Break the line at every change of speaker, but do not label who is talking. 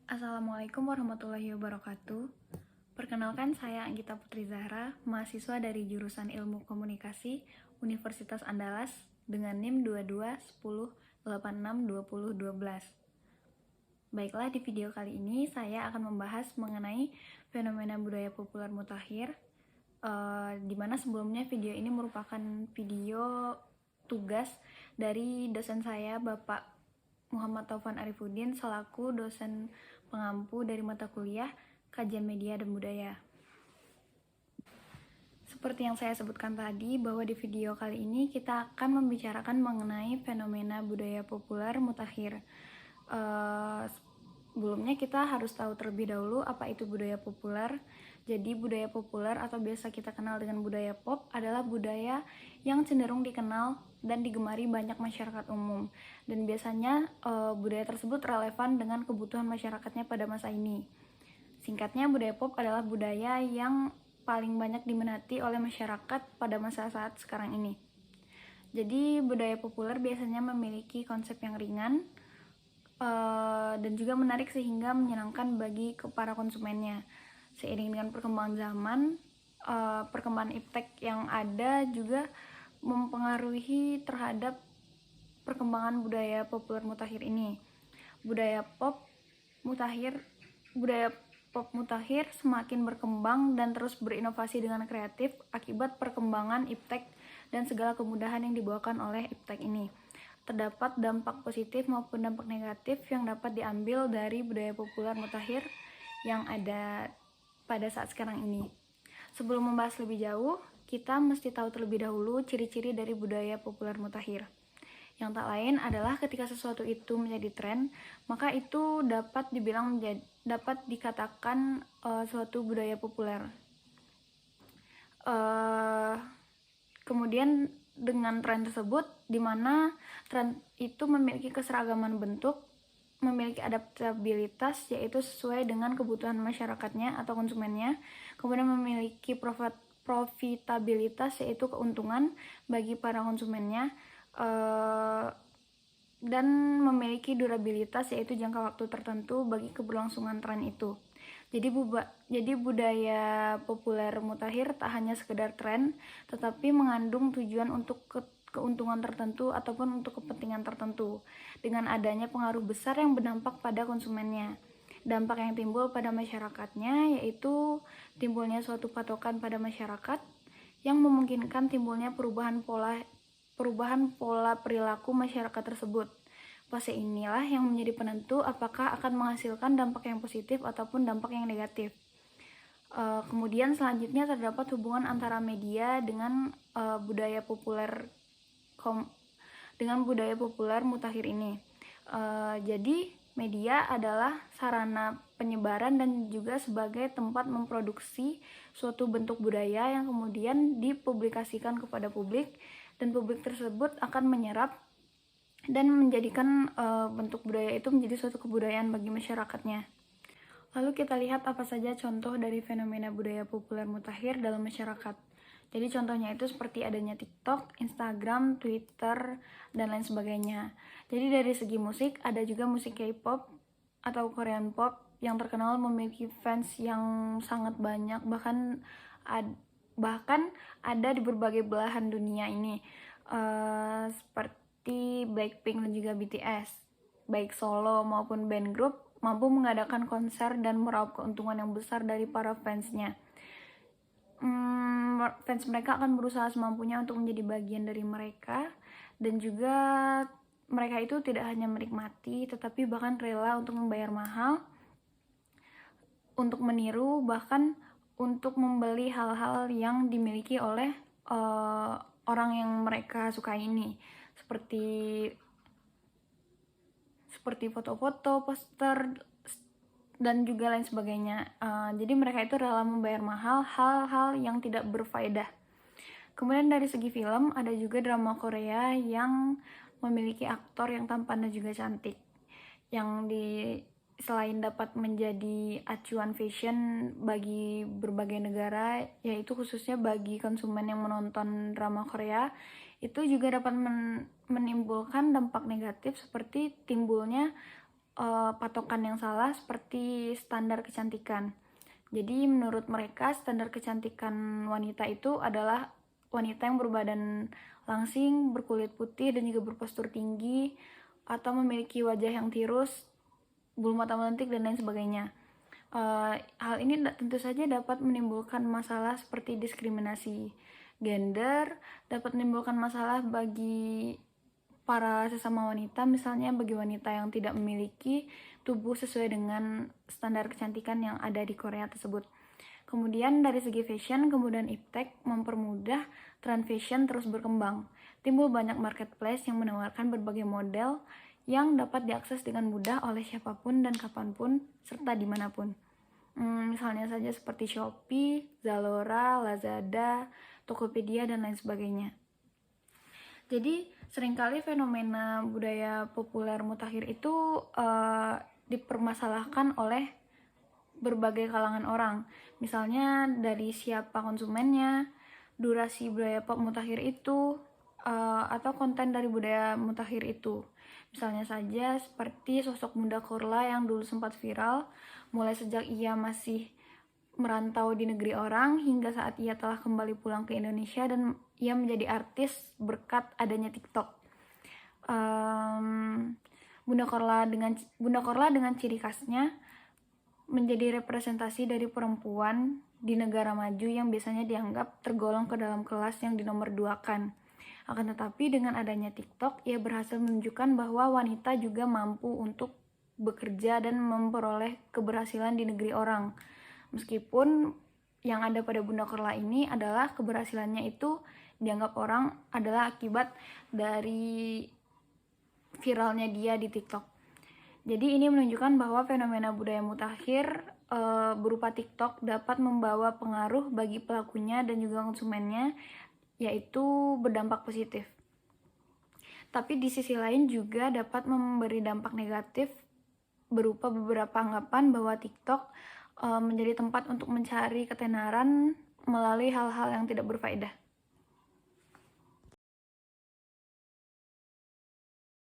Assalamualaikum warahmatullahi wabarakatuh. Perkenalkan, saya Anggita Putri Zahra, mahasiswa dari jurusan Ilmu Komunikasi Universitas Andalas dengan NIM 2210862012. Baiklah, di video kali ini saya akan membahas mengenai fenomena budaya populer mutakhir, di mana sebelumnya video ini merupakan video tugas dari dosen saya, Bapak Muhammad Taufan Arifudin, selaku dosen pengampu dari mata kuliah Kajian Media dan Budaya. Seperti yang saya sebutkan tadi, bahwa di video kali ini kita akan membicarakan mengenai fenomena budaya populer mutakhir. Sebelumnya kita harus tahu terlebih dahulu apa itu budaya populer. Jadi budaya populer atau biasa kita kenal dengan budaya pop adalah budaya yang cenderung dikenal dan digemari banyak masyarakat umum. Dan biasanya budaya tersebut relevan dengan kebutuhan masyarakatnya pada masa ini. Singkatnya, budaya pop adalah budaya yang paling banyak diminati oleh masyarakat pada masa saat sekarang ini. Jadi budaya populer biasanya memiliki konsep yang ringan dan juga menarik sehingga menyenangkan bagi para konsumennya. Seiring dengan perkembangan zaman, perkembangan iptek yang ada juga mempengaruhi terhadap perkembangan budaya populer mutakhir ini. Budaya pop mutakhir semakin berkembang dan terus berinovasi dengan kreatif akibat perkembangan iptek dan segala kemudahan yang dibawakan oleh iptek ini. Terdapat dampak positif maupun dampak negatif yang dapat diambil dari budaya populer mutakhir yang ada pada saat sekarang ini. Sebelum membahas lebih jauh, kita mesti tahu terlebih dahulu ciri-ciri dari budaya populer mutakhir. Yang tak lain adalah ketika sesuatu itu menjadi tren, maka itu dapat dikatakan suatu budaya populer. Kemudian dengan tren tersebut, di mana tren itu memiliki keseragaman bentuk, memiliki adaptabilitas, yaitu sesuai dengan kebutuhan masyarakatnya atau konsumennya, kemudian memiliki profitabilitas, yaitu keuntungan bagi para konsumennya, dan memiliki durabilitas, yaitu jangka waktu tertentu bagi keberlangsungan tren itu. Jadi budaya populer mutakhir tak hanya sekedar tren, tetapi mengandung tujuan untuk keuntungan tertentu ataupun untuk kepentingan tertentu, dengan adanya pengaruh besar yang berdampak pada konsumennya. Dampak yang timbul pada masyarakatnya yaitu timbulnya suatu patokan pada masyarakat yang memungkinkan timbulnya perubahan pola perilaku masyarakat tersebut. Fase inilah yang menjadi penentu apakah akan menghasilkan dampak yang positif ataupun dampak yang negatif. Kemudian selanjutnya terdapat hubungan antara media dengan budaya populer mutakhir ini. Jadi media adalah sarana penyebaran dan juga sebagai tempat memproduksi suatu bentuk budaya yang kemudian dipublikasikan kepada publik, dan publik tersebut akan menyerap dan menjadikan bentuk budaya itu menjadi suatu kebudayaan bagi masyarakatnya. Lalu kita lihat apa saja contoh dari fenomena budaya populer mutakhir dalam masyarakat. Jadi contohnya itu seperti adanya TikTok, Instagram, Twitter, dan lain sebagainya. Jadi dari segi musik, ada juga musik K-pop atau Korean pop yang terkenal memiliki fans yang sangat banyak, bahkan ada di berbagai belahan dunia ini, seperti Blackpink dan juga BTS. Baik solo maupun band group mampu mengadakan konser dan meraup keuntungan yang besar dari para fansnya. Fans mereka akan berusaha semampunya untuk menjadi bagian dari mereka, dan juga mereka itu tidak hanya menikmati tetapi bahkan rela untuk membayar mahal untuk meniru, bahkan untuk membeli hal-hal yang dimiliki oleh orang yang mereka sukai ini, seperti foto-foto, poster, dan juga lain sebagainya. Jadi mereka itu rela membayar mahal hal-hal yang tidak berfaedah. Kemudian dari segi film, ada juga drama Korea yang memiliki aktor yang tampan dan juga cantik, yang selain dapat menjadi acuan fashion bagi berbagai negara, yaitu khususnya bagi konsumen yang menonton drama Korea, itu juga dapat menimbulkan dampak negatif seperti timbulnya patokan yang salah seperti standar kecantikan. Jadi menurut mereka standar kecantikan wanita itu adalah wanita yang berbadan langsing, berkulit putih, dan juga berpostur tinggi, atau memiliki wajah yang tirus, bulu mata melentik, dan lain sebagainya. Hal ini tentu saja dapat menimbulkan masalah seperti diskriminasi gender, dapat menimbulkan masalah bagi para sesama wanita, misalnya bagi wanita yang tidak memiliki tubuh sesuai dengan standar kecantikan yang ada di Korea tersebut. Kemudian dari segi fashion, kemudian iptek mempermudah tren fashion terus berkembang. Timbul banyak marketplace yang menawarkan berbagai model yang dapat diakses dengan mudah oleh siapapun dan kapanpun, serta dimanapun. Misalnya saja seperti Shopee, Zalora, Lazada, Tokopedia, dan lain sebagainya. Jadi seringkali fenomena budaya populer mutakhir itu dipermasalahkan oleh berbagai kalangan orang. Misalnya dari siapa konsumennya, durasi budaya pop mutakhir itu, atau konten dari budaya mutakhir itu. Misalnya saja seperti sosok Bunda Korla yang dulu sempat viral, mulai sejak ia masih merantau di negeri orang hingga saat ia telah kembali pulang ke Indonesia dan ia menjadi artis berkat adanya TikTok. Bunda Korla dengan ciri khasnya menjadi representasi dari perempuan di negara maju yang biasanya dianggap tergolong ke dalam kelas yang dinomorduakan. Akan tetapi dengan adanya TikTok, ia berhasil menunjukkan bahwa wanita juga mampu untuk bekerja dan memperoleh keberhasilan di negeri orang. Meskipun yang ada pada Bunda Korla ini adalah keberhasilannya itu dianggap orang adalah akibat dari viralnya dia di TikTok. Jadi ini menunjukkan bahwa fenomena budaya mutakhir berupa TikTok dapat membawa pengaruh bagi pelakunya dan juga konsumennya, yaitu berdampak positif. Tapi di sisi lain juga dapat memberi dampak negatif berupa beberapa anggapan bahwa TikTok menjadi tempat untuk mencari ketenaran melalui hal-hal yang tidak berfaedah.